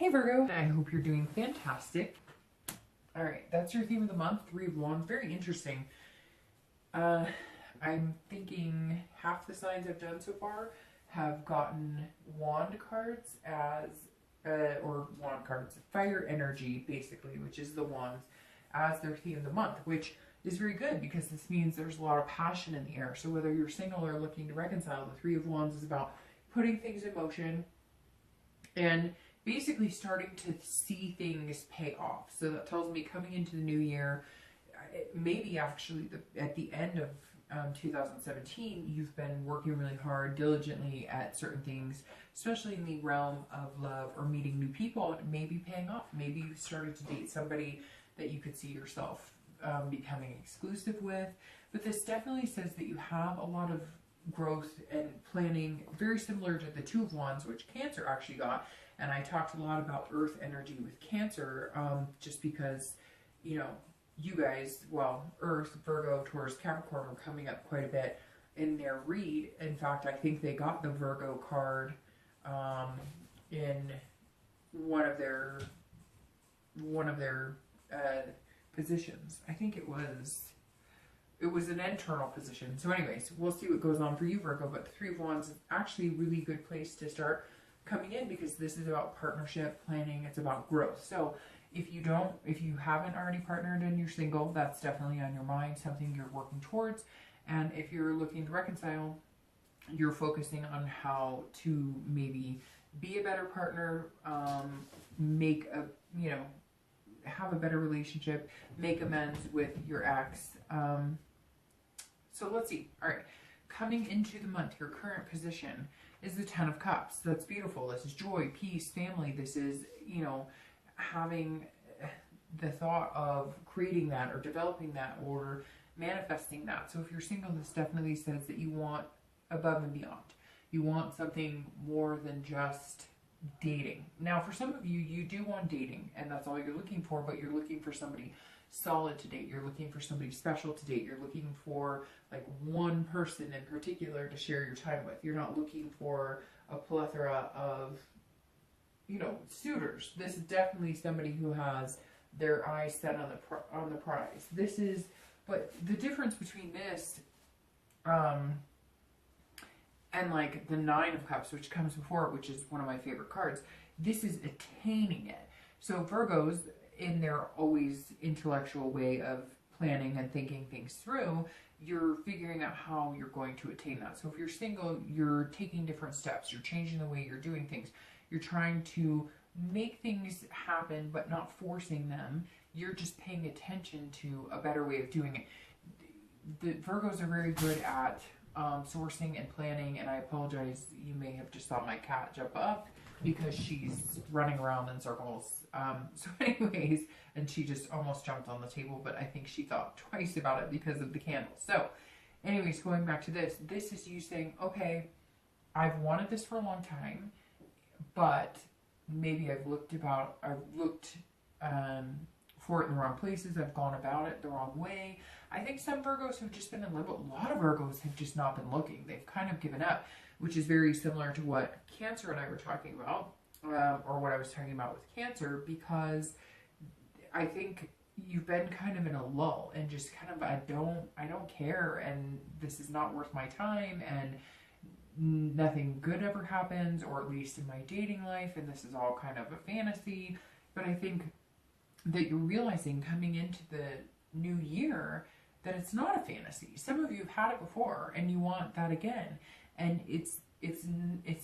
Hey Virgo, I hope you're doing fantastic. All right, that's your theme of the month, Three of Wands. Very interesting. I'm thinking half the signs I've done so far have gotten wand cards as, fire energy basically, which is the wands, as their theme of the month, which is very good because this means there's a lot of passion in the air. So whether you're single or looking to reconcile, the Three of Wands is about putting things in motion and basically starting to see things pay off. So that tells me coming into the new year, maybe actually at the end of 2017, you've been working really hard, diligently at certain things, especially in the realm of love or meeting new people, and maybe paying off. Maybe you started to date somebody that you could see yourself becoming exclusive with. But this definitely says that you have a lot of growth and planning, very similar to the Two of Wands, which Cancer actually got. And I talked a lot about earth energy with Cancer, just because, you know, you guys, well, Earth, Virgo, Taurus, Capricorn were coming up quite a bit in their read. In fact, I think they got the Virgo card in one of their positions. I think it was an internal position. So anyways, we'll see what goes on for you, Virgo. But the Three of Wands is actually a really good place to start coming in, because this is about partnership, planning, it's about growth. So if you haven't already partnered and you're single, that's definitely on your mind, something you're working towards. And if you're looking to reconcile, you're focusing on how to maybe be a better partner, have a better relationship, make amends with your ex. So let's see. All right, coming into the month, your current position is the Ten of Cups. That's beautiful. This is joy, peace, family. This is, you know, having the thought of creating that or developing that or manifesting that. So if you're single, this definitely says that you want above and beyond. You want something more than just dating. Now, for some of you, you do want dating, and that's all you're looking for, but you're looking for somebody solid to date. You're looking for somebody special to date. You're looking for like one person in particular to share your time with. You're not looking for a plethora of, you know, suitors. This is definitely somebody who has their eyes set on the prize. This is, but the difference between this and like the Nine of Cups, which comes before it, which is one of my favorite cards, this is attaining it. So Virgos, in their always intellectual way of planning and thinking things through, you're figuring out how you're going to attain that. So if you're single, you're taking different steps. You're changing the way you're doing things. You're trying to make things happen, but not forcing them. You're just paying attention to a better way of doing it. The Virgos are very good at sourcing and planning, and I apologize, you may have just saw my cat jump up because she's running around in circles. So anyways, and she just almost jumped on the table, but I think she thought twice about it because of the candle. So anyways, going back to this is you saying, okay, I've wanted this for a long time, but maybe I've looked for it in the wrong places. I've gone about it the wrong way. I think some Virgos have just been in limbo. A lot of Virgos have just not been looking. They've kind of given up, which is very similar to what Cancer and I were talking about, or what I was talking about with Cancer, because I think you've been kind of in a lull and just kind of, I don't care, and this is not worth my time, and nothing good ever happens, or at least in my dating life, and this is all kind of a fantasy. But I think that you're realizing coming into the new year that it's not a fantasy. Some of you have had it before and you want that again, and it's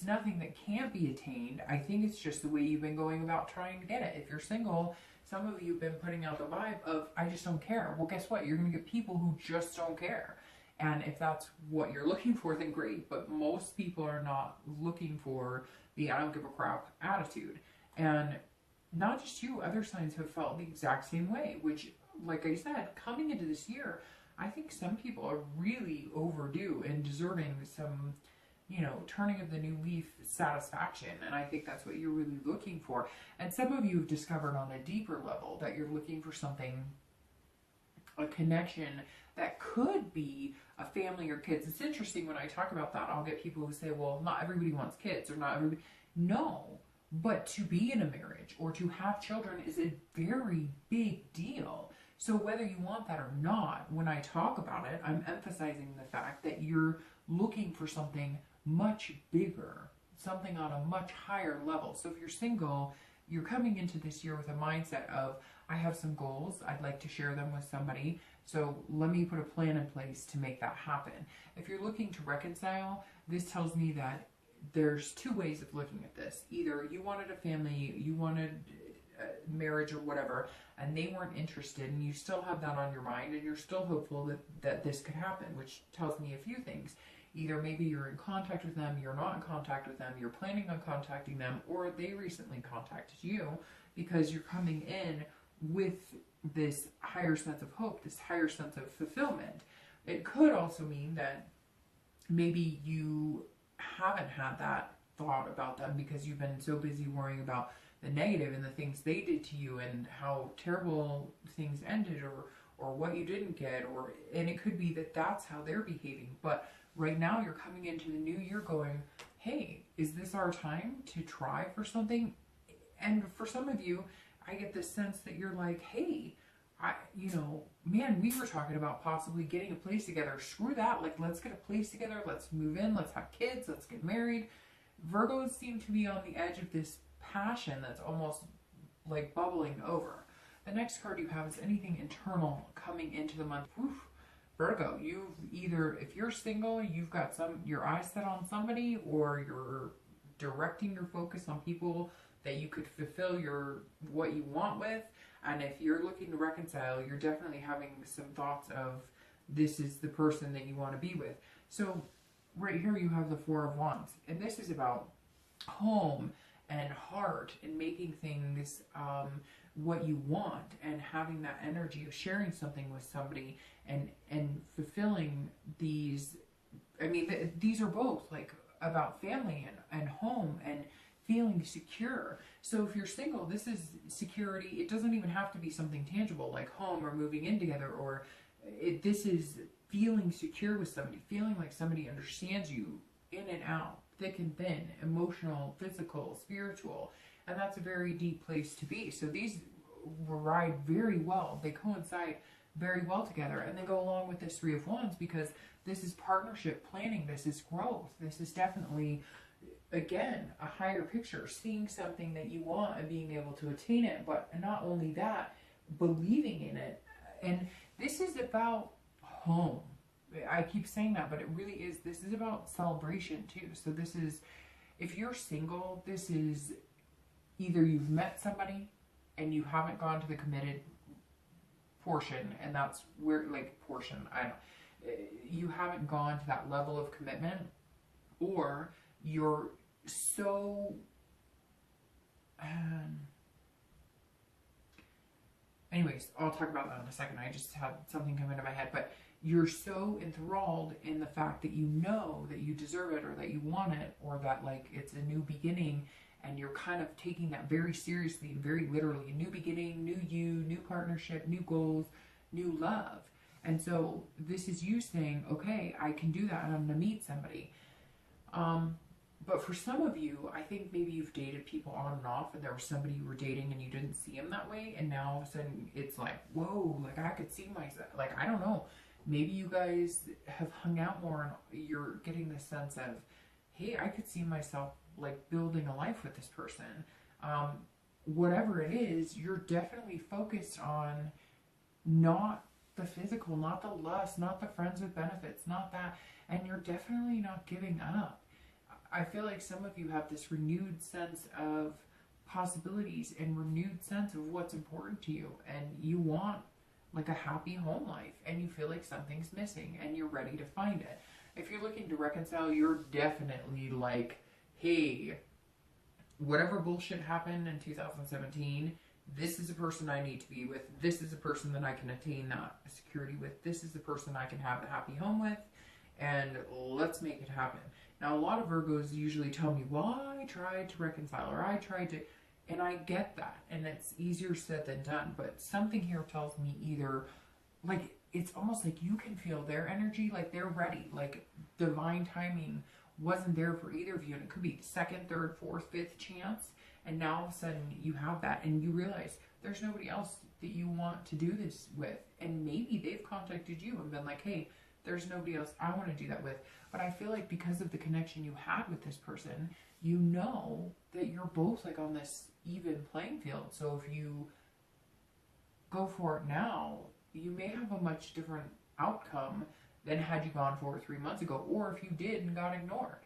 nothing that can't be attained. I think it's just the way you've been going about trying to get it. If you're single, some of you have been putting out the vibe of, I just don't care. Well, guess what? You're going to get people who just don't care. And if that's what you're looking for, then great. But most people are not looking for the I don't give a crap attitude. And not just you, other signs have felt the exact same way, which, like I said, coming into this year, I think some people are really overdue and deserving some, you know, turning of the new leaf satisfaction. And I think that's what you're really looking for. And some of you have discovered on a deeper level that you're looking for something, a connection that could be a family or kids. It's interesting when I talk about that, I'll get people who say, well, not everybody wants kids, or not everybody. No, But to be in a marriage or to have children is a very big deal. So whether you want that or not, when I talk about it, I'm emphasizing the fact that you're looking for something much bigger, something on a much higher level. So if you're single, you're coming into this year with a mindset of, I have some goals, I'd like to share them with somebody, so let me put a plan in place to make that happen. If you're looking to reconcile, this tells me that there's two ways of looking at this. Either you wanted a family, you wanted marriage or whatever, and they weren't interested, and you still have that on your mind, and you're still hopeful that this could happen, which tells me a few things. Either maybe you're in contact with them, you're not in contact with them, you're planning on contacting them, or they recently contacted you because you're coming in with this higher sense of hope, this higher sense of fulfillment. It could also mean that maybe you haven't had that thought about them because you've been so busy worrying about the negative and the things they did to you and how terrible things ended, or what you didn't get, and it could be that that's how they're behaving. But right now you're coming into the new year going, hey, is this our time to try for something? And for some of you, I get this sense that you're like, hey, man, we were talking about possibly getting a place together. Screw that. Like, let's get a place together. Let's move in. Let's have kids. Let's get married. Virgos seem to be on the edge of this passion that's almost like bubbling over. The next card you have is anything internal coming into the month. Oof. Virgo, you've either, if you're single, you've got your eyes set on somebody, or you're directing your focus on people that you could fulfill what you want with. And if you're looking to reconcile, you're definitely having some thoughts of, this is the person that you want to be with. So right here you have the Four of Wands, and this is about home and heart and making things what you want, and having that energy of sharing something with somebody and fulfilling these. I mean, these are both like about family and home and feeling secure. So if you're single, this is security. It doesn't even have to be something tangible like home or moving in together, or this is feeling secure with somebody, feeling like somebody understands you in and out, thick and thin, emotional, physical, spiritual. And that's a very deep place to be. So these ride very well. They coincide very well together, and they go along with this Three of Wands because this is partnership planning. This is growth. This is definitely, again, a higher picture, seeing something that you want and being able to attain it, but not only that, believing in it. And this is about home. I keep saying that, but it really is. This is about celebration too. So this is, if you're single, this is either you've met somebody and you haven't gone to the committed portion, and that's where, like, portion, you haven't gone to that level of commitment, or you're so anyways, I'll talk about that in a second. I just had something come into my head, but you're so enthralled in the fact that you know that you deserve it, or that you want it, or that, like, it's a new beginning, and you're kind of taking that very seriously and very literally. A new beginning, new you, new partnership, new goals, new love. And so this is you saying, okay, I can do that, and I'm going to meet somebody. But for some of you, I think maybe you've dated people on and off, and there was somebody you were dating and you didn't see him that way, and now all of a sudden it's like, whoa, like, I could see myself. Like, I don't know. Maybe you guys have hung out more and you're getting this sense of, hey, I could see myself, like, building a life with this person. Whatever it is, you're definitely focused on not the physical, not the lust, not the friends with benefits, not that. And you're definitely not giving up. I feel like some of you have this renewed sense of possibilities and renewed sense of what's important to you. And you want, like, a happy home life, and you feel like something's missing and you're ready to find it. If you're looking to reconcile, you're definitely like, hey, whatever bullshit happened in 2017, this is the person I need to be with. This is the person that I can attain that security with. This is the person I can have a happy home with, and let's make it happen. Now, a lot of Virgos usually tell me, well, I tried to reconcile, or I tried to, and I get that, and it's easier said than done, but something here tells me either, like, it's almost like you can feel their energy, like they're ready, like divine timing wasn't there for either of you, and it could be second, third, fourth, fifth chance, And now all of a sudden you have that and you realize there's nobody else that you want to do this with. And maybe they've contacted you and been like, hey, there's nobody else I want to do that with. But I feel like because of the connection you had with this person, you know that you're both like on this even playing field. So if you go for it now, you may have a much different outcome than had you gone for it 3 months ago, or if you did and got ignored.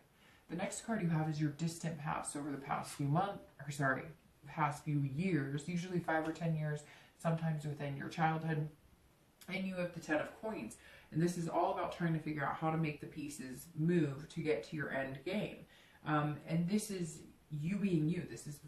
The next card you have is your distant past over the past few months, or sorry, past few years, usually 5 or 10 years, sometimes within your childhood. And you have the 10 of coins. And this is all about trying to figure out how to make the pieces move to get to your end game. And this is you being you. This is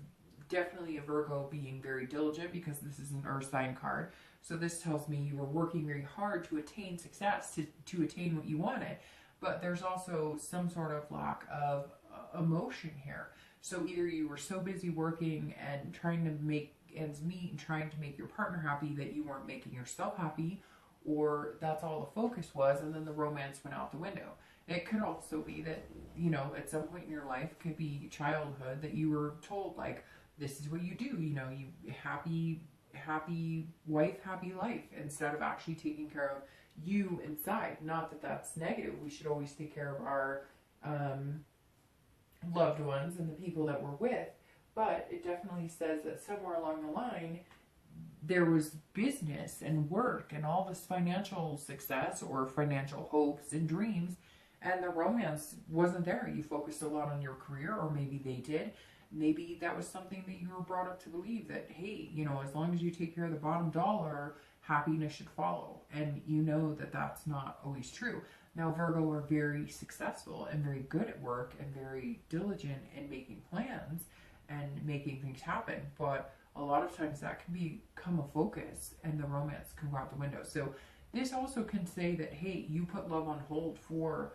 definitely a Virgo being very diligent because this is an earth sign card. So this tells me you were working very hard to attain success, to attain what you wanted. But there's also some sort of lack of emotion here. So either you were so busy working and trying to make ends meet and trying to make your partner happy that you weren't making yourself happy, or that's all the focus was, and then the romance went out the window. It could also be that, you know, at some point in your life, could be childhood, that you were told, like, this is what you do, you know, you happy wife, happy life, instead of actually taking care of you inside. Not that that's negative. We should always take care of our loved ones and the people that we're with, but it definitely says that somewhere along the line, there was business and work and all this financial success or financial hopes and dreams, and the romance wasn't there. You focused a lot on your career, or maybe they did. Maybe that was something that you were brought up to believe, that, hey, you know, as long as you take care of the bottom dollar, happiness should follow. And you know that that's not always true. Now, Virgo are very successful and very good at work and very diligent in making plans and making things happen. But a lot of times that can become a focus and the romance can go out the window. So this also can say that, hey, you put love on hold for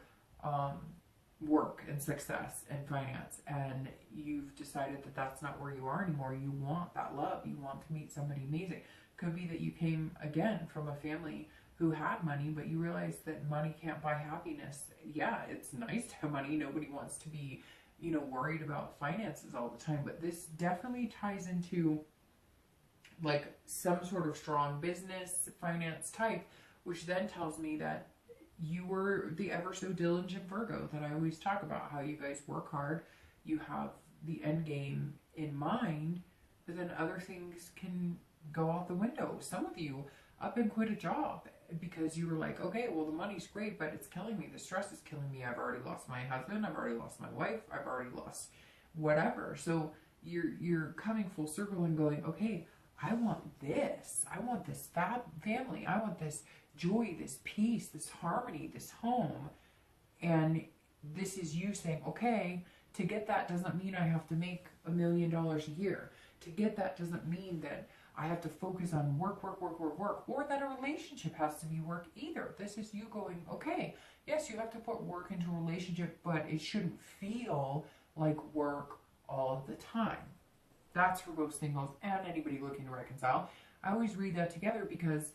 work and success and finance, and you've decided that that's not where you are anymore. You want that love. You want to meet somebody amazing. Could be that you came again from a family who had money, but you realize that money can't buy happiness. Yeah, it's nice to have money. Nobody wants to be, you know, worried about finances all the time, but this definitely ties into like some sort of strong business finance type, which then tells me that you were the ever so diligent Virgo that I always talk about, how you guys work hard, you have the end game in mind, but then other things can go out the window. Some of you up and quit a job because you were like, okay, well, the money's great, but it's killing me. The stress is killing me. I've already lost my husband. I've already lost my wife. I've already lost whatever. So you're coming full circle and going, okay, I want this. I want this family. I want this joy, this peace, this harmony, this home. And this is you saying, okay, to get that doesn't mean I have to make $1 million a year. To get that doesn't mean that I have to focus on work, or that a relationship has to be work either. This is you going, okay, yes, you have to put work into a relationship, but it shouldn't feel like work all the time. That's for both singles and anybody looking to reconcile. I always read that together because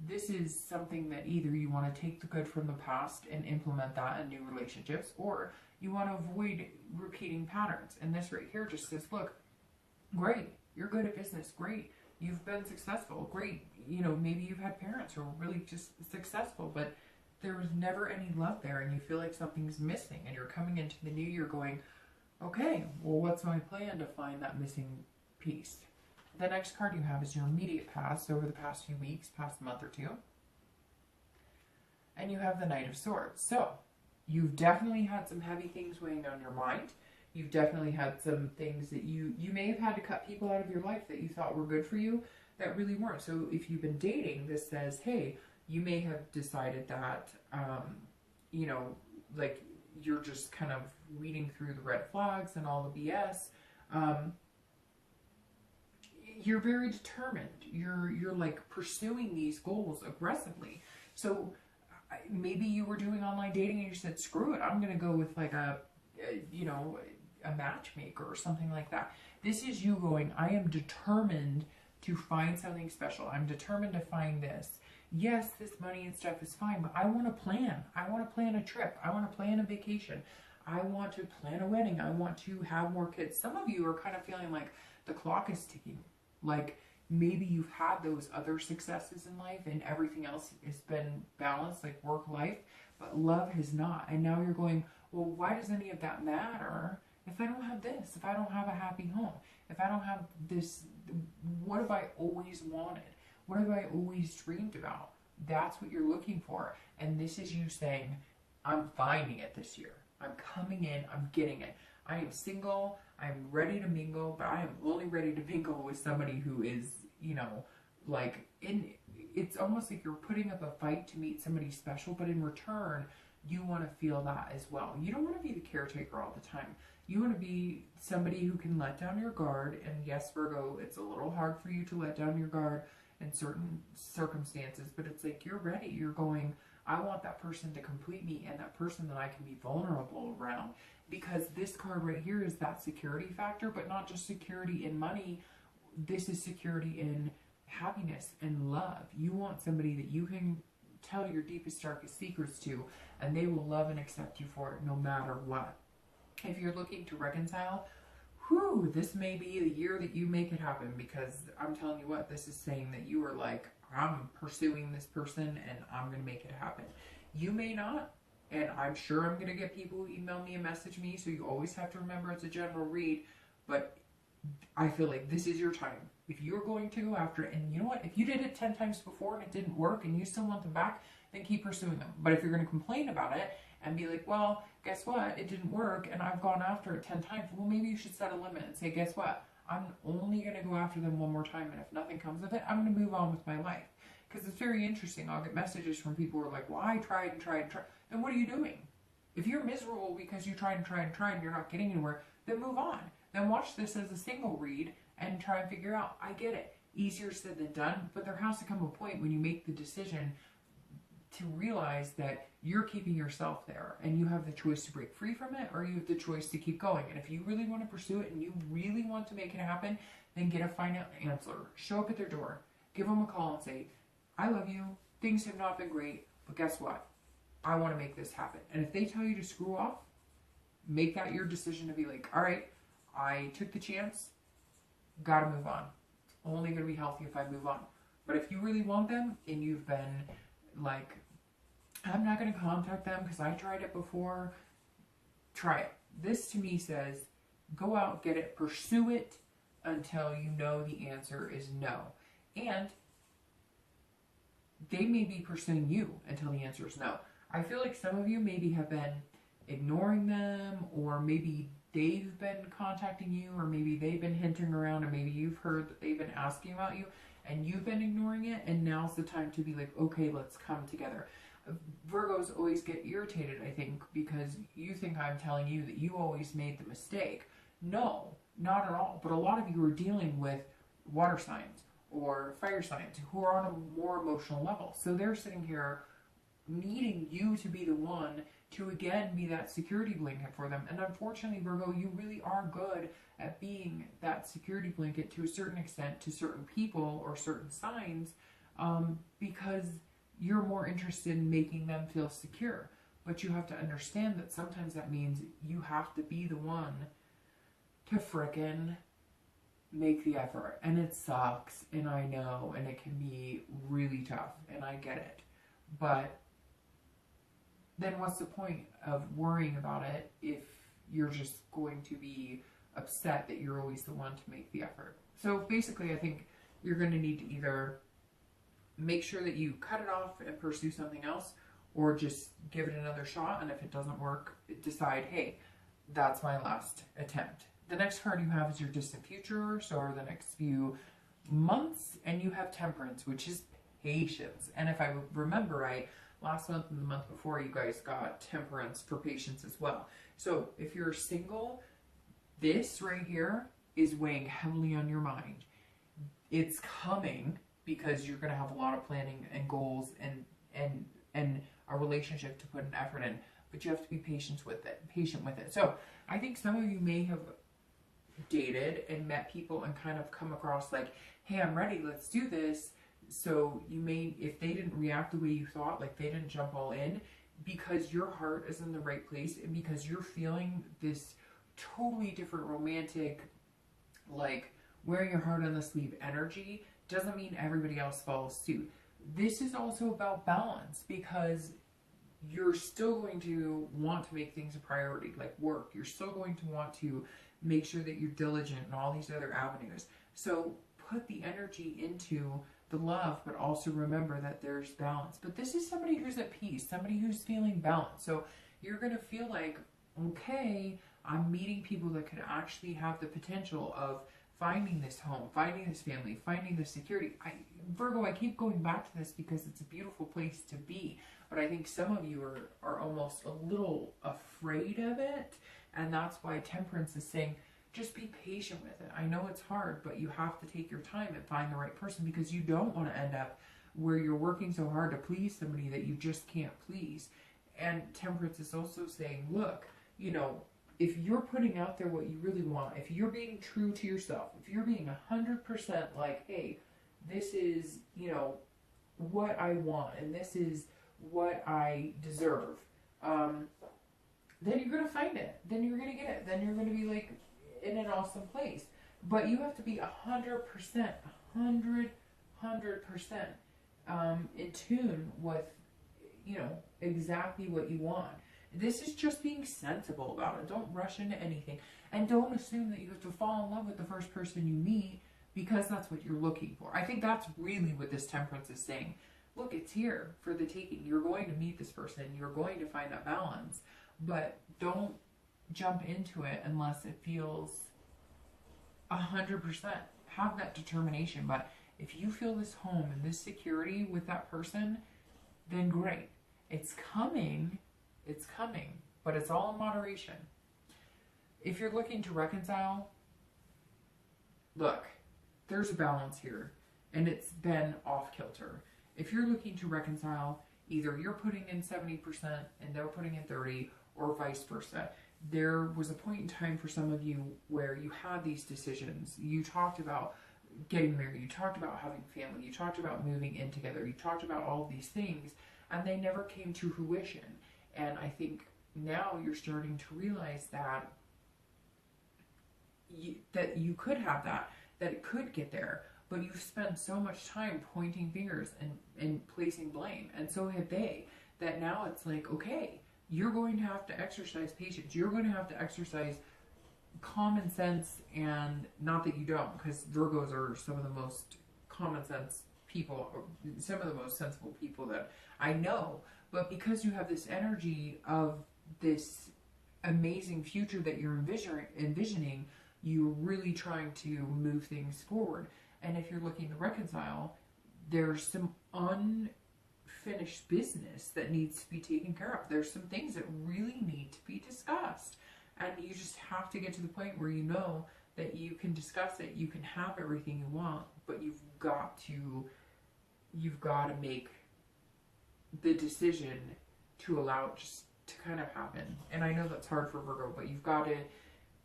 this is something that either you want to take the good from the past and implement that in new relationships, or you want to avoid repeating patterns. And this right here just says, look, great, you're good at business, great, you've been successful, great, you know, maybe you've had parents who are really just successful, but there was never any love there, and you feel like something's missing, and you're coming into the new year going, okay, well, what's my plan to find that missing piece? The next card you have is your immediate past, over the past few weeks, past month or two. And you have the Knight of Swords. So, you've definitely had some heavy things weighing on your mind. You've definitely had some things that you may have had to cut people out of your life that you thought were good for you that really weren't. So, if you've been dating, this says, hey, you may have decided that, you know, like, you're just kind of weeding through the red flags and all the BS. You're very determined. You're like pursuing these goals aggressively. So maybe you were doing online dating and you said, screw it, I'm going to go with like a matchmaker or something like that. This is you going, I am determined to find something special. I'm determined to find this. Yes, this money and stuff is fine, but I want to plan. I want to plan a trip. I want to plan a vacation. I want to plan a wedding. I want to have more kids. Some of you are kind of feeling like The clock is ticking. Like, maybe you've had those other successes in life and everything else has been balanced, like work, life, but love has not. And now you're going, well, why does any of that matter if I don't have this, if I don't have a happy home, if I don't have this? What have I always wanted? What have I always dreamed about? That's what you're looking for. And this is you saying, I'm finding it this year. I'm coming in, I'm getting it. I am single, I'm ready to mingle, but I am only ready to mingle with somebody who is, you know, like, it's almost like you're putting up a fight to meet somebody special, but in return, you want to feel that as well. You don't want to be the caretaker all the time. You want to be somebody who can let down your guard. And yes, Virgo, it's a little hard for you to let down your guard in certain circumstances, but it's like you're ready. You're going, I want that person to complete me and that person that I can be vulnerable around. Because this card right here is that security factor, but not just security in money. This is security in happiness and love. You want somebody that you can tell your deepest, darkest secrets to, and they will love and accept you for it no matter what. If you're looking to reconcile, whew, this may be the year that you make it happen, because I'm telling you what, this is saying that you are like, I'm pursuing this person and I'm going to make it happen. You may not, and I'm sure I'm going to get people who email me and message me, so you always have to remember it's a general read, but I feel like this is your time. If you're going to go after it, and you know what, if you did it 10 times before and it didn't work and you still want them back, then keep pursuing them. But if you're going to complain about it and be like, well, guess what, it didn't work and I've gone after it 10 times, well, maybe you should set a limit and say, guess what, I'm only going to go after them one more time, and if nothing comes of it, I'm going to move on with my life. Because it's very interesting. I'll get messages from people who are like, well, I tried and tried and tried. Then what are you doing? If you're miserable because you tried and tried and tried and you're not getting anywhere, then move on. Then watch this as a single read and try and figure out, I get it. Easier said than done, but there has to come a point when you make the decision to realize that you're keeping yourself there and you have the choice to break free from it, or you have the choice to keep going. And if you really want to pursue it and you really want to make it happen, then get a final answer. Show up at their door. Give them a call and say, I love you. Things have not been great, but guess what? I want to make this happen. And if they tell you to screw off, make that your decision to be like, all right, I took the chance, gotta move on. Only gonna be healthy if I move on. But if you really want them and you've been like, I'm not gonna contact them because I tried it before, try it. This to me says, go out, get it, pursue it until you know the answer is no. And they may be pursuing you until the answer is no. I feel like some of you maybe have been ignoring them, or maybe they've been contacting you, or maybe they've been hinting around, and maybe you've heard that they've been asking about you and you've been ignoring it, and now's the time to be like, okay, let's come together. Virgos always get irritated, I think, because you think I'm telling you that you always made the mistake. No, not at all. But a lot of you are dealing with water signs or fire signs who are on a more emotional level. So they're sitting here needing you to be the one to again be that security blanket for them. And unfortunately, Virgo, you really are good at being that security blanket to a certain extent to certain people or certain signs, because you're more interested in making them feel secure. But you have to understand that sometimes that means you have to be the one to frickin' make the effort. And it sucks, and I know, and it can be really tough, and I get it. But then what's the point of worrying about it if you're just going to be upset that you're always the one to make the effort? So basically, I think you're going to need to either make sure that you cut it off and pursue something else, or just give it another shot, and if it doesn't work, decide, hey, that's my last attempt. The next card you have is your distant future, so over the next few months, and you have Temperance, which is patience. And if I remember right, last month and the month before, you guys got Temperance for patience as well. So if you're single, this right here is weighing heavily on your mind. It's coming because you're going to have a lot of planning and goals and a relationship to put an effort in, but you have to be patient with it. So I think some of you may have dated and met people and kind of come across like, hey, I'm ready, let's do this. So you may, if they didn't react the way you thought, like they didn't jump all in, because your heart is in the right place and because you're feeling this totally different romantic, like wearing your heart on the sleeve energy doesn't mean everybody else follows suit. This is also about balance, because you're still going to want to make things a priority, like work. You're still going to want to make sure that you're diligent in all these other avenues. So put the energy into the love, but also remember that there's balance. But this is somebody who's at peace, somebody who's feeling balanced. So you're going to feel like, okay, I'm meeting people that could actually have the potential of finding this home, finding this family, finding this security. Virgo, I keep going back to this because it's a beautiful place to be, but I think some of you are almost a little afraid of it, and that's why Temperance is saying, just be patient with it. I know it's hard, but you have to take your time and find the right person, because you don't want to end up where you're working so hard to please somebody that you just can't please. And Temperance is also saying, look, you know, if you're putting out there what you really want, if you're being true to yourself, if you're being 100% like, hey, this is, you know, what I want and this is what I deserve, then you're going to find it. Then you're going to get it. Then you're going to be like in an awesome place. But you have to be 100%, 100% in tune with, you know, exactly what you want. This is just being sensible about it. Don't rush into anything. And don't assume that you have to fall in love with the first person you meet because that's what you're looking for. I think that's really what this Temperance is saying. Look, it's here for the taking. You're going to meet this person. You're going to find that balance. But don't jump into it unless it feels 100%. Have that determination. But if you feel this home and this security with that person, then great. It's coming. It's coming, but it's all in moderation. If you're looking to reconcile, look, there's a balance here, and it's been off kilter. If you're looking to reconcile, either you're putting in 70% and they're putting in 30%, or vice versa. There was a point in time for some of you where you had these decisions. You talked about getting married, you talked about having family, you talked about moving in together, you talked about all these things, and they never came to fruition. And I think now you're starting to realize that you could have that it could get there, but you've spent so much time pointing fingers and placing blame, and so have they, that now it's like, okay, you're going to have to exercise patience. You're going to have to exercise common sense, and not that you don't, because Virgos are some of the most common sense people, or some of the most sensible people that I know. But because you have this energy of this amazing future that you're envisioning, you're really trying to move things forward. And if you're looking to reconcile, there's some unfinished business that needs to be taken care of. There's some things that really need to be discussed. And you just have to get to the point where you know that you can discuss it, you can have everything you want, but you've got to make the decision to allow it just to kind of happen. And I know that's hard for Virgo, but you've got to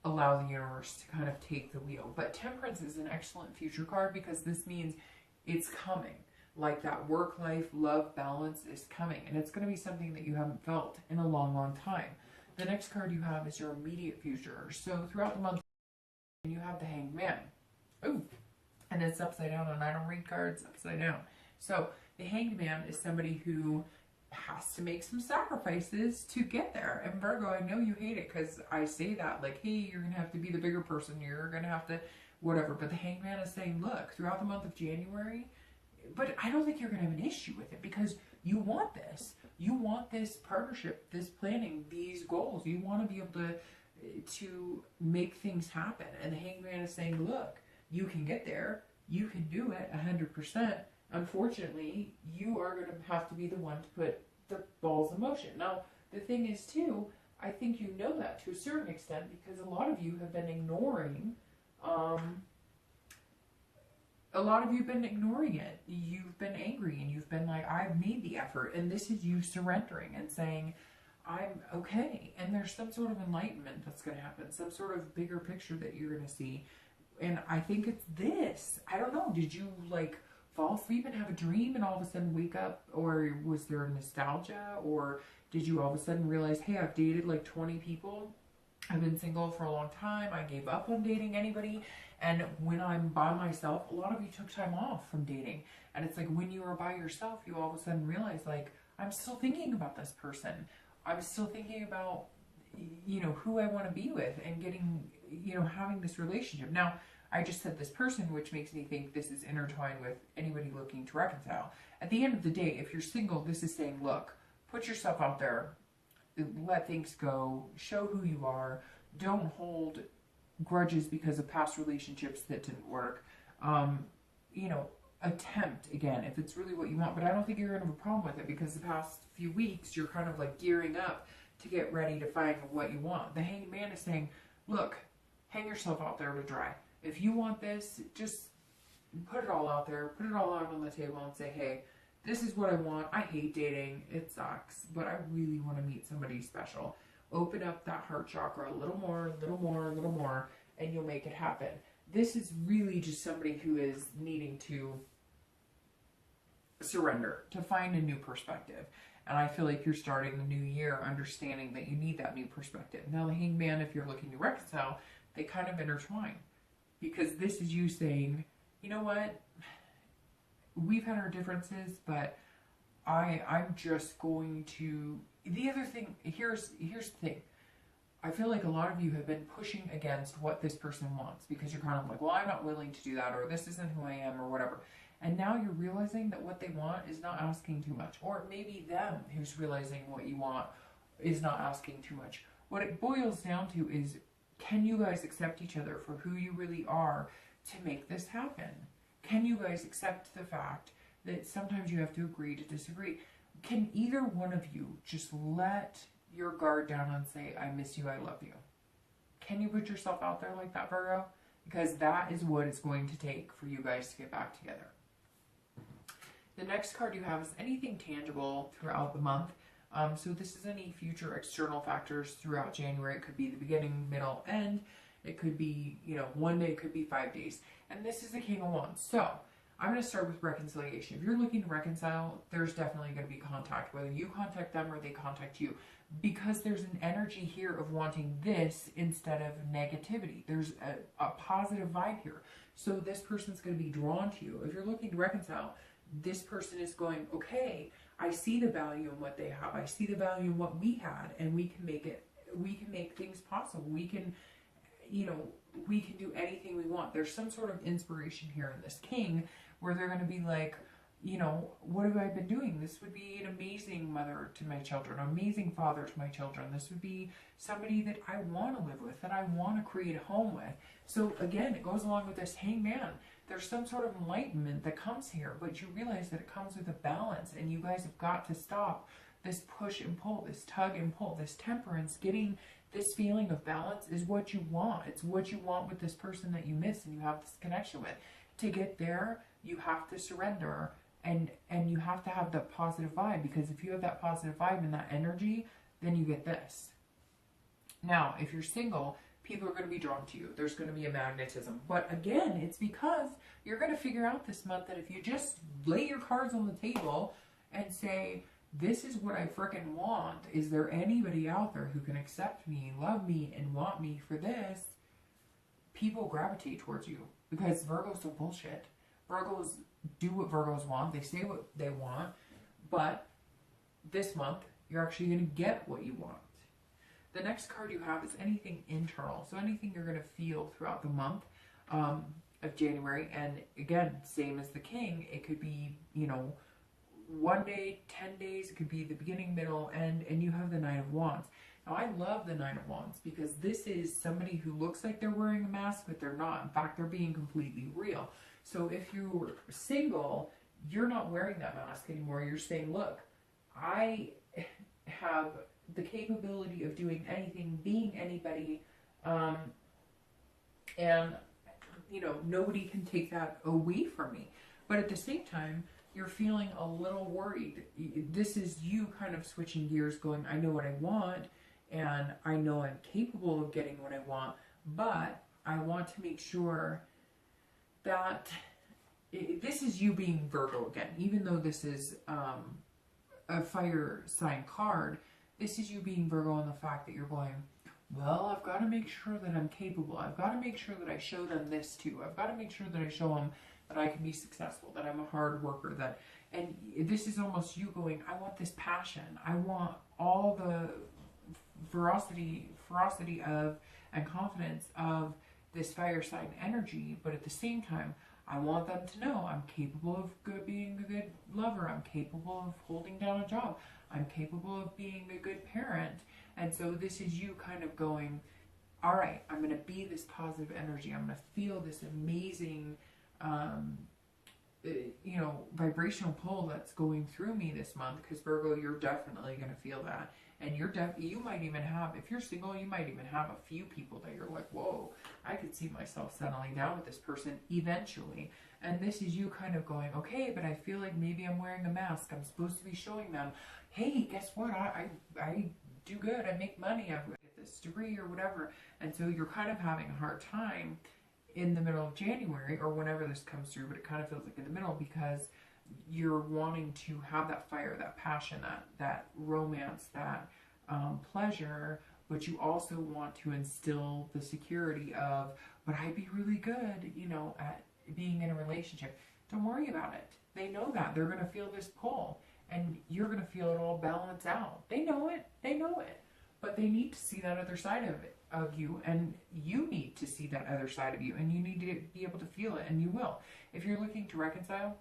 allow the universe to kind of take the wheel. But Temperance is an excellent future card, because this means it's coming. Like that work life love balance is coming, and it's going to be something that you haven't felt in a long time. The next card you have is your immediate future. So throughout the month you have the Hanged Man. Ooh, and it's upside down, and I don't read cards upside down. So the Hanged Man is somebody who has to make some sacrifices to get there. And Virgo, I know you hate it because I say that, like, hey, you're going to have to be the bigger person. You're going to have to whatever. But the Hanged Man is saying, look, throughout the month of January, but I don't think you're going to have an issue with it, because you want this. You want this partnership, this planning, these goals. You want to be able to make things happen. And the Hanged Man is saying, look, you can get there. You can do it 100%. Unfortunately, you are going to have to be the one to put the balls in motion. Now, the thing is, too, I think you know that to a certain extent, because a lot of you have been ignoring, it. You've been angry, and you've been like, I've made the effort, and this is you surrendering and saying, I'm okay. And there's some sort of enlightenment that's going to happen, some sort of bigger picture that you're going to see. And I think it's this. I don't know. Did you, like, fall asleep and have a dream and all of a sudden wake up, or was there nostalgia, or did you all of a sudden realize, hey, I've dated like 20 people I've been single for a long time. I gave up on dating anybody. And when I'm by myself, a lot of you took time off from dating. And it's like when you are by yourself, you all of a sudden realize, like, I'm still thinking about this person. I'm still thinking about, you know, who I want to be with and getting, you know, having this relationship. Now, I just said this person, which makes me think this is intertwined with anybody looking to reconcile. At the end of the day, if you're single, this is saying, look, put yourself out there, let things go, show who you are, don't hold grudges because of past relationships that didn't work. You know, attempt again if it's really what you want, but I don't think you're gonna have a problem with it because the past few weeks you're kind of like gearing up to get ready to find what you want. The Hanged Man is saying, look, hang yourself out there to dry. If you want this, just put it all out there, put it all out on the table and say, hey, this is what I want. I hate dating. It sucks, but I really want to meet somebody special. Open up that heart chakra a little more, a little more, a little more, and you'll make it happen. This is really just somebody who is needing to surrender, to find a new perspective. And I feel like you're starting the new year understanding that you need that new perspective. Now, the Hanged Man, if you're looking to reconcile, they kind of intertwine. Because this is you saying, you know what? We've had our differences, but I'm just going to... The other thing, here's the thing. I feel like a lot of you have been pushing against what this person wants because you're kind of like, well, I'm not willing to do that, or this isn't who I am, or whatever. And now you're realizing that what they want is not asking too much. Or maybe them who's realizing what you want is not asking too much. What it boils down to is, can you guys accept each other for who you really are to make this happen? Can you guys accept the fact that sometimes you have to agree to disagree? Can either one of you just let your guard down and say, I miss you, I love you? Can you put yourself out there like that, Virgo? Because that is what it's going to take for you guys to get back together. The next card you have is anything tangible throughout the month. So this is any future external factors throughout January. It could be the beginning, middle, end. It could be, you know, one day, it could be 5 days. And this is the King of Wands. So I'm going to start with reconciliation. If you're looking to reconcile, there's definitely going to be contact, whether you contact them or they contact you, because there's an energy here of wanting this instead of negativity. There's a positive vibe here. So this person's going to be drawn to you. If you're looking to reconcile, this person is going, okay, I see the value in what they have. I see the value in what we had, and we can make things possible. We can, you know, we can do anything we want. There's some sort of inspiration here in this King where they're going to be like, you know, what have I been doing? This would be an amazing mother to my children, an amazing father to my children. This would be somebody that I want to live with, that I want to create a home with. So again, it goes along with this Hanged Man. There's some sort of enlightenment that comes here, but you realize that it comes with a balance, and you guys have got to stop this push and pull, this tug and pull, this temperance. Getting this feeling of balance is what you want. It's what you want with this person that you miss and you have this connection with. To get there, you have to surrender, and you have to have that positive vibe, because if you have that positive vibe and that energy, then you get this. Now, if you're single, people are going to be drawn to you. There's going to be a magnetism. But again, it's because you're going to figure out this month that if you just lay your cards on the table and say, this is what I frickin' want. Is there anybody out there who can accept me, love me, and want me for this? People gravitate towards you, because Virgos don't bullshit. Virgos do what Virgos want. They say what they want. But this month, you're actually going to get what you want. The next card you have is anything internal. So anything you're going to feel throughout the month of January. And again, same as the King, it could be, you know, 1 day, 10 days. It could be the beginning, middle, end. And you have the Knight of Wands. Now, I love the Knight of Wands because this is somebody who looks like they're wearing a mask, but they're not. In fact, they're being completely real. So if you're single, you're not wearing that mask anymore. You're saying, look, I have the capability of doing anything, being anybody, and, you know, nobody can take that away from me. But at the same time, you're feeling a little worried. This is you kind of switching gears, going, I know what I want, and I know I'm capable of getting what I want, but I want to make sure that this is you being Virgo again. Even though this is a fire sign card, this is you being Virgo, and the fact that you're going, well, I've got to make sure that I'm capable. I've got to make sure that I show them this too. I've got to make sure that I show them that I can be successful, that I'm a hard worker, that, and this is almost you going, I want this passion. I want all the ferocity of, and confidence of this fire sign energy, but at the same time, I want them to know I'm capable of being a good lover. I'm capable of holding down a job. I'm capable of being a good parent. And so this is you kind of going, all right, I'm going to be this positive energy. I'm going to feel this amazing, vibrational pull that's going through me this month. Because Virgo, you're definitely going to feel that. And you might even have, if you're single, you might even have a few people that you're like, whoa, I could see myself settling down with this person eventually. And this is you kind of going, okay, but I feel like maybe I'm wearing a mask. I'm supposed to be showing them, hey, guess what? I do good. I make money. I get this degree or whatever. And so you're kind of having a hard time in the middle of January or whenever this comes through, but it kind of feels like in the middle because you're wanting to have that fire, that passion, that romance, that pleasure, but you also want to instill the security of, but I'd be really good, at being in a relationship. Don't worry about it. They know that. They're going to feel this pull, and you're going to feel it all balance out. They know it. But they need to see that other side of you, and you need to see that other side of you, and you need to be able to feel it, and you will. If you're looking to reconcile,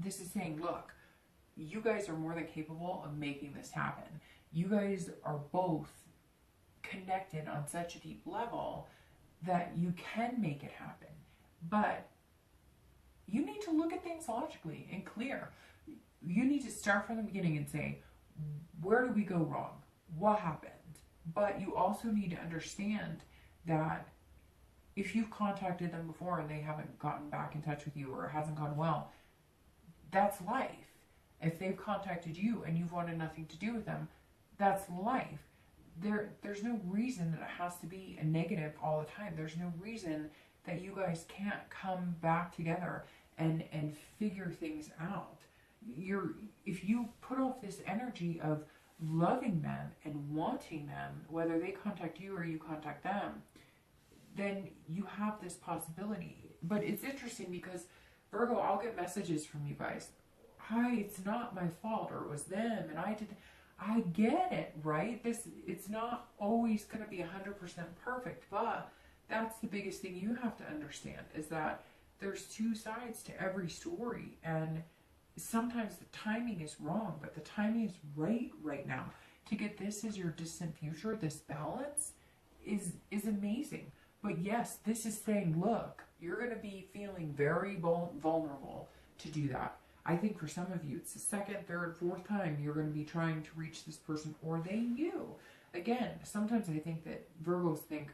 this is saying, look, you guys are more than capable of making this happen. You guys are both connected on such a deep level that you can make it happen. But you need to look at things logically and clear. You need to start from the beginning and say, where do we go wrong? What happened? But you also need to understand that if you've contacted them before and they haven't gotten back in touch with you or it hasn't gone well, that's life. If they've contacted you and you've wanted nothing to do with them, that's life. There's no reason that it has to be a negative all the time. There's no reason that you guys can't come back together and figure things out. If you put off this energy of loving them and wanting them, whether they contact you or you contact them, then you have this possibility. But it's interesting because Virgo, I'll get messages from you guys. Hi, it's not my fault, or it was them, and I get it, right? It's not always going to be 100% perfect, but that's the biggest thing you have to understand is that there's two sides to every story, and sometimes the timing is wrong, but the timing is right now. To get this as your distant future, this balance is amazing. But yes, this is saying, look, you're going to be feeling very vulnerable to do that. I think for some of you, it's the second, third, fourth time you're going to be trying to reach this person, or they you. Again, sometimes I think that Virgos think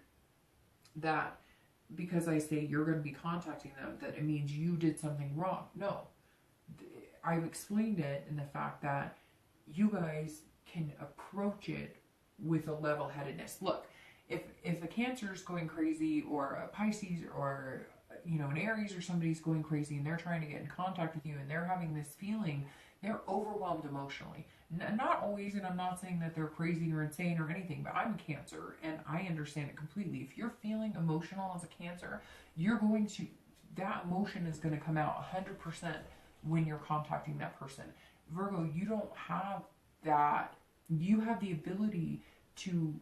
that because I say you're going to be contacting them, that it means you did something wrong. No. I've explained it in the fact that you guys can approach it with a level-headedness. Look, if a Cancer is going crazy, or a Pisces, or an Aries or somebody's going crazy and they're trying to get in contact with you and they're having this feeling, they're overwhelmed emotionally. Not always, and I'm not saying that they're crazy or insane or anything, but I'm a Cancer and I understand it completely. If you're feeling emotional as a Cancer, that emotion is going to come out 100% when you're contacting that person. Virgo, you don't have that. You have the ability to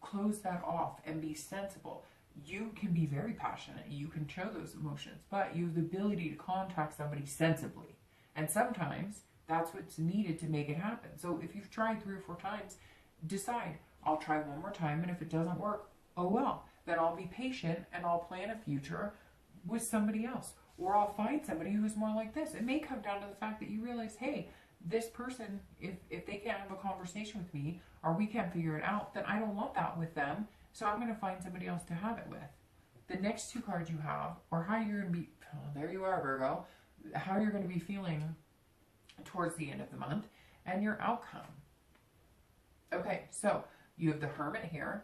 close that off and be sensible. You can be very passionate. You can show those emotions, but you have the ability to contact somebody sensibly. And sometimes that's what's needed to make it happen. So if you've tried 3 or 4 times, decide, I'll try one more time, and if it doesn't work, oh well. Then I'll be patient and I'll plan a future with somebody else. Or I'll find somebody who's more like this. It may come down to the fact that you realize, hey, this person, if they can't have a conversation with me, or we can't figure it out, then I don't want that with them. So I'm going to find somebody else to have it with. The next 2 cards you have, or how you're going to be, there you are, Virgo, how you're going to be feeling towards the end of the month, and your outcome. Okay, so you have the Hermit here,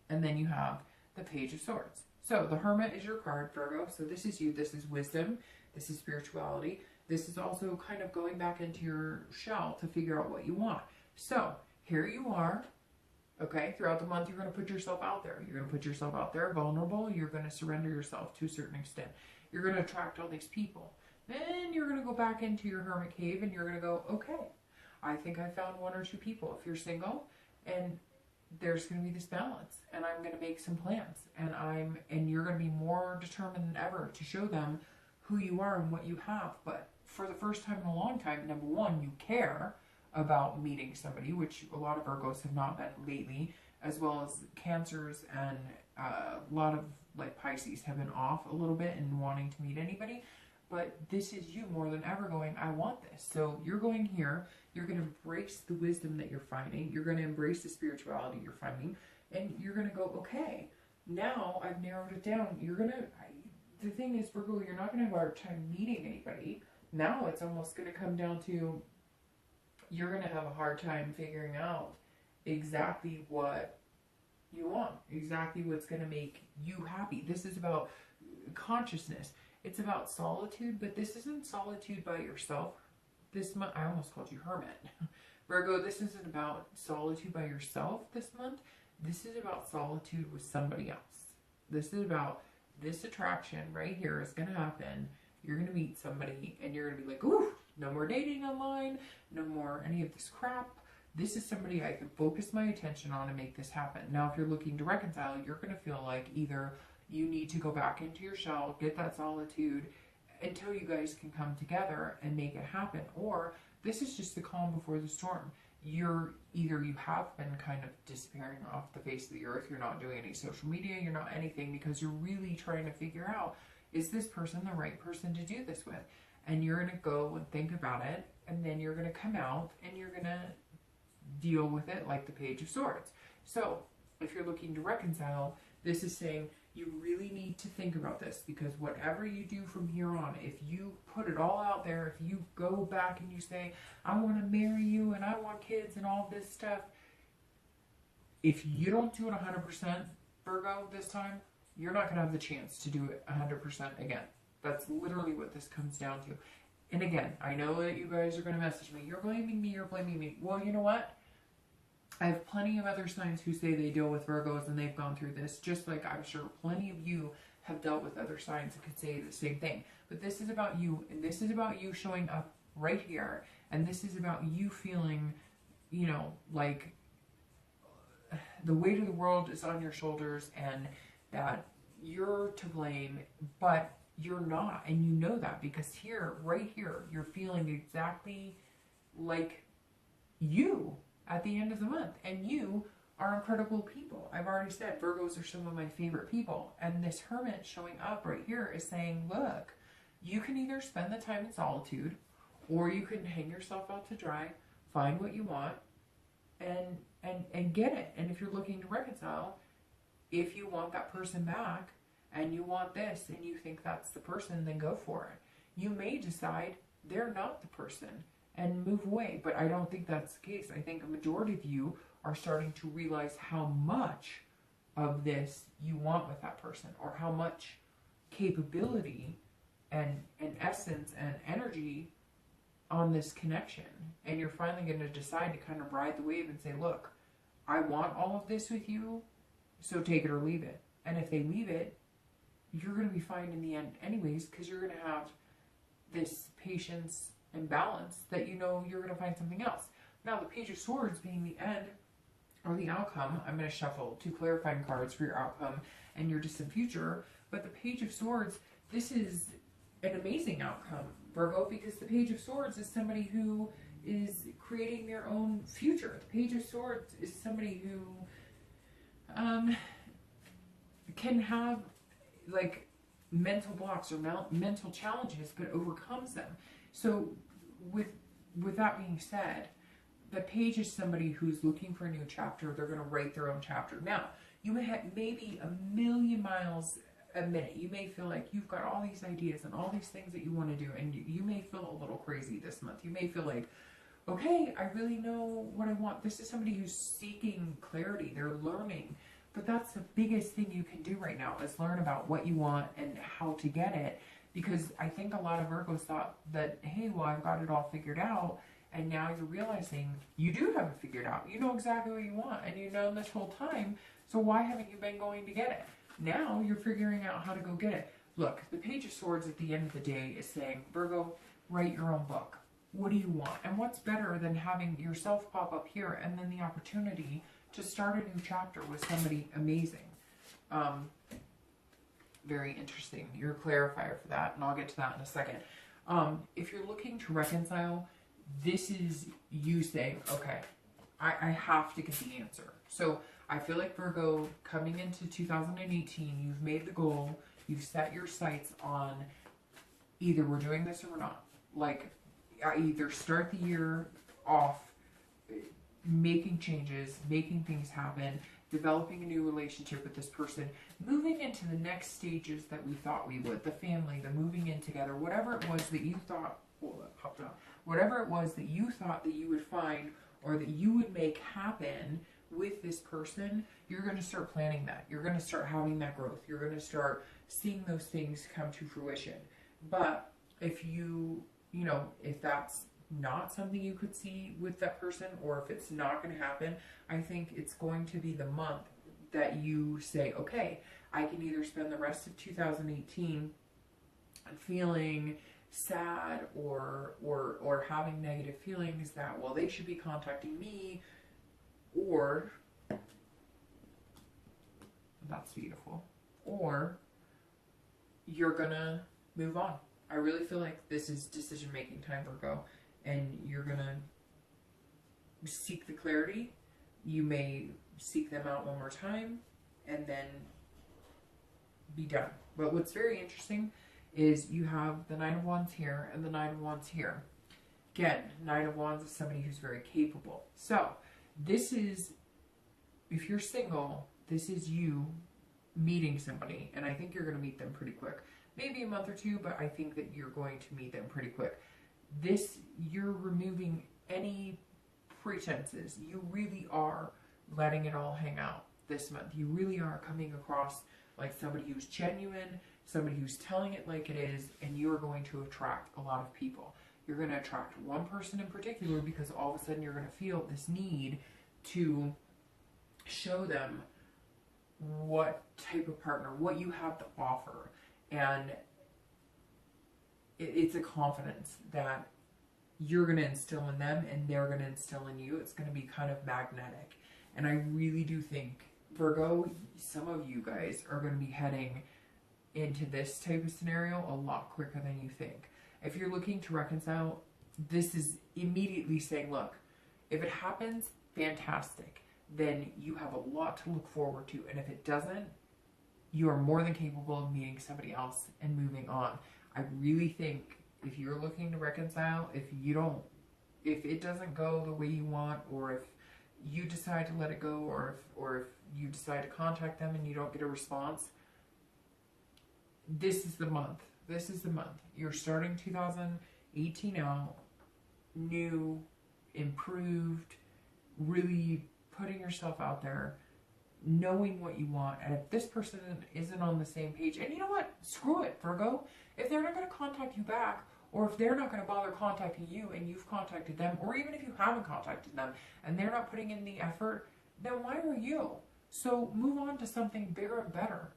and then you have the Page of Swords. So the Hermit is your card, Virgo. So this is you. This is wisdom. This is spirituality. This is also kind of going back into your shell to figure out what you want. So here you are. Okay, throughout the month, you're going to put yourself out there. You're going to put yourself out there vulnerable. You're going to surrender yourself to a certain extent. You're going to attract all these people. Then you're going to go back into your hermit cave and you're going to go, okay, I think I found one or two people. If you're single, and there's going to be this balance, and I'm going to make some plans, and you're going to be more determined than ever to show them who you are and what you have. But for the first time in a long time, number one, you care about meeting somebody, which a lot of Virgos have not been lately, as well as Cancers and a lot of like Pisces have been off a little bit and wanting to meet anybody. But this is you more than ever going, I want this. So you're going here, you're going to embrace the wisdom that you're finding, you're going to embrace the spirituality you're finding, and you're going to go, okay, now I've narrowed it down. You're going to, the thing is, Virgo, you're not going to have a hard time meeting anybody. Now it's almost going to come down to, you're going to have a hard time figuring out exactly what you want, exactly what's going to make you happy. This is about consciousness. It's about solitude, but this isn't solitude by yourself. This month, I almost called you hermit. Virgo, this isn't about solitude by yourself this month. This is about solitude with somebody else. This is about this attraction right here is going to happen. You're going to meet somebody and you're going to be like, ooh, no more dating online, no more any of this crap. This is somebody I can focus my attention on and make this happen. Now, if you're looking to reconcile, you're going to feel like either you need to go back into your shell, get that solitude until you guys can come together and make it happen. Or this is just the calm before the storm. You have been kind of disappearing off the face of the earth. You're not doing any social media. You're not anything because you're really trying to figure out, is this person the right person to do this with? And you're going to go and think about it. And then you're going to come out and you're going to deal with it like the Page of Swords. So if you're looking to reconcile, this is saying you really need to think about this, because whatever you do from here on, if you put it all out there, if you go back and you say, I want to marry you and I want kids and all this stuff, if you don't do it 100%, Virgo, this time, you're not going to have the chance to do it 100% again. That's literally what this comes down to. And again, I know that you guys are going to message me, you're blaming me, you're blaming me. Well, you know what? I have plenty of other signs who say they deal with Virgos and they've gone through this, just like I'm sure plenty of you have dealt with other signs that could say the same thing. But this is about you, and this is about you showing up right here, and this is about you feeling, you know, like the weight of the world is on your shoulders and that you're to blame, but you're not, and you know that because here, right here, you're feeling exactly like you at the end of the month, and you are incredible people. I've already said Virgos are some of my favorite people, and this Hermit showing up right here is saying, look, you can either spend the time in solitude, or you can hang yourself out to dry, find what you want, and get it. And if you're looking to reconcile, if you want that person back, and you want this, and you think that's the person, then go for it. You may decide they're not the person and move away, but I don't think that's the case. I think a majority of you are starting to realize how much of this you want with that person, or how much capability and essence and energy on this connection. And you're finally going to decide to kind of ride the wave and say, look, I want all of this with you, so take it or leave it. And if they leave it, you're going to be fine in the end anyways, because you're going to have this patience and balance that you know you're going to find something else. Now, the Page of Swords being the end or the outcome, I'm going to shuffle 2 clarifying cards for your outcome and your distant future. But the Page of Swords, this is an amazing outcome, Virgo, because the Page of Swords is somebody who is creating their own future. The Page of Swords is somebody who can have like mental blocks or mental challenges, but overcomes them. So with that being said, the Page is somebody who's looking for a new chapter. They're going to write their own chapter. Now, you may have maybe a million miles a minute. You may feel like you've got all these ideas and all these things that you want to do, and you may feel a little crazy this month. You may feel like, okay, I really know what I want. This is somebody who's seeking clarity. They're learning. But that's the biggest thing you can do right now, is learn about what you want and how to get it. Because I think a lot of Virgos thought that, hey, well, I've got it all figured out. And now you're realizing you do have it figured out. You know exactly what you want, and you've known this whole time. So why haven't you been going to get it? Now you're figuring out how to go get it. Look, the Page of Swords at the end of the day is saying, Virgo, write your own book. What do you want? And what's better than having yourself pop up here and then the opportunity to start a new chapter with somebody amazing? Very interesting. You're a clarifier for that, and I'll get to that in a second. If you're looking to reconcile, this is you saying, okay, I have to get the answer. So I feel like, Virgo, coming into 2018, you've made the goal, you've set your sights on either we're doing this or we're not. Like, I either start the year off making changes, making things happen, developing a new relationship with this person, moving into the next stages that we thought we would, the family, the moving in together, whatever it was that you thought, whatever it was that you thought that you would find or that you would make happen with this person, you're going to start planning that. You're going to start having that growth. You're going to start seeing those things come to fruition. But if if that's not something you could see with that person, or if it's not going to happen, I think it's going to be the month that you say, okay, I can either spend the rest of 2018 feeling sad or having negative feelings that, well, they should be contacting me, or that's beautiful, or you're gonna move on. I really feel like this is decision-making time, Virgo, and you're gonna seek the clarity. You may seek them out one more time and then be done. But what's very interesting is you have the Nine of Wands here and the Nine of Wands here. Again, Nine of Wands is somebody who's very capable. So this is, if you're single, this is you meeting somebody, and I think you're going to meet them pretty quick. Maybe a month or two, but I think that you're going to meet them pretty quick. You're removing any pretenses. You really are letting it all hang out this month. You really are coming across like somebody who's genuine, somebody who's telling it like it is, and you are going to attract a lot of people. You're going to attract one person in particular because all of a sudden you're going to feel this need to show them what type of partner, what you have to offer. And it's a confidence that you're going to instill in them and they're going to instill in you. It's going to be kind of magnetic. And I really do think, Virgo, some of you guys are going to be heading into this type of scenario a lot quicker than you think. If you're looking to reconcile, this is immediately saying, look, if it happens, fantastic. Then you have a lot to look forward to. And if it doesn't, you are more than capable of meeting somebody else and moving on. I really think if you're looking to reconcile, if it doesn't go the way you want, or if you decide to let it go, or if you decide to contact them and you don't get a response, this is the month. This is the month. You're starting 2018 out new, improved, really putting yourself out there, knowing what you want. And if this person isn't on the same page, and you know what? Screw it, Virgo. If they're not going to contact you back, or if they're not going to bother contacting you and you've contacted them, or even if you haven't contacted them and they're not putting in the effort, then why are you? So move on to something bigger and better.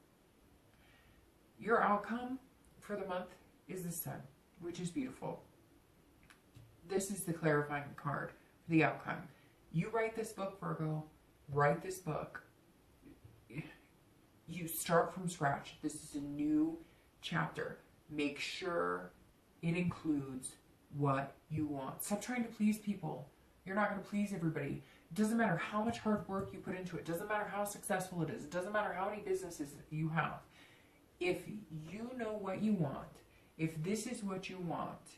Your outcome for the month is the Sun, which is beautiful. This is the clarifying card for the outcome. You write this book, Virgo. Write this book. You start from scratch. This is a new chapter. Make sure it includes what you want. Stop trying to please people. You're not going to please everybody. It doesn't matter how much hard work you put into it. It doesn't matter how successful it is. It doesn't matter how many businesses you have. If you know what you want, if this is what you want,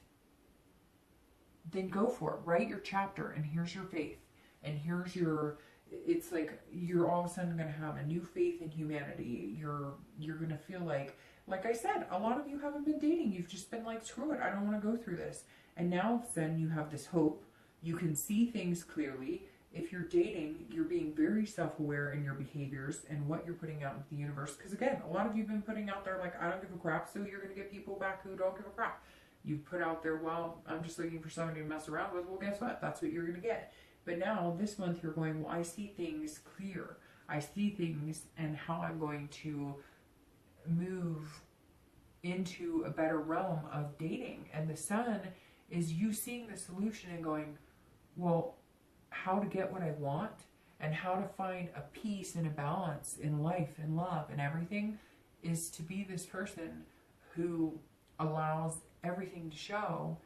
then go for it. Write your chapter, and here's your faith. And here's your, it's like you're all of a sudden going to have a new faith in humanity. You're going to feel like I said, a lot of you haven't been dating. You've just been like, screw it, I don't want to go through this. And now all of a sudden you have this hope. You can see things clearly. If you're dating, you're being very self-aware in your behaviors and what you're putting out into the universe. Because again, a lot of you have been putting out there like, I don't give a crap, so you're going to get people back who don't give a crap. You've put out there, well, I'm just looking for somebody to mess around with. Well, guess what? That's what you're going to get. But now this month you're going, well, I see things clear. I see things and how I'm going to move into a better realm of dating. And the Sun is you seeing the solution and going, well, how to get what I want and how to find a peace and a balance in life and love and everything is to be this person who allows everything to show,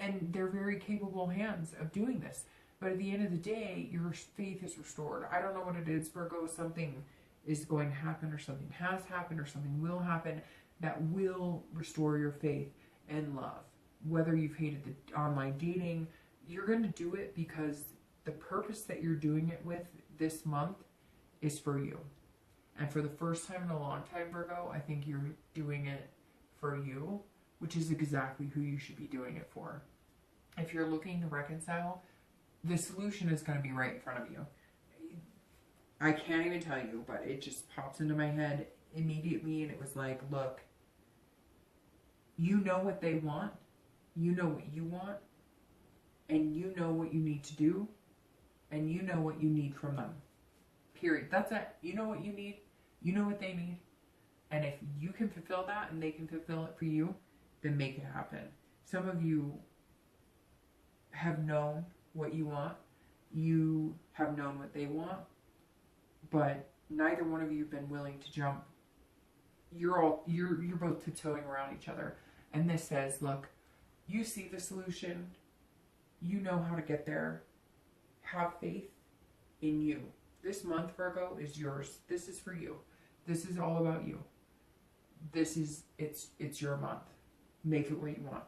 and they're very capable hands of doing this. But at the end of the day, your faith is restored. I don't know what it is, Virgo. Something is going to happen, or something has happened, or something will happen that will restore your faith and love. Whether you've hated the online dating, you're going to do it because the purpose that you're doing it with this month is for you. And for the first time in a long time, Virgo, I think you're doing it for you, which is exactly who you should be doing it for. If you're looking to reconcile, the solution is going to be right in front of you. I can't even tell you, but it just pops into my head immediately, and it was like, look, you know what they want, you know what you want, and you know what you need to do, and you know what you need from them. Period. That's it. You know what you need, you know what they need, and if you can fulfill that and they can fulfill it for you, then make it happen. Some of you have known what you want, you have known what they want, but neither one of you have been willing to jump. You're both tiptoeing around each other. And this says, look, you see the solution, you know how to get there, have faith in you. This month, Virgo, is yours. This is for you. This is all about you. It's your month. Make it what you want.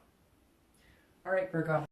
All right, Virgo.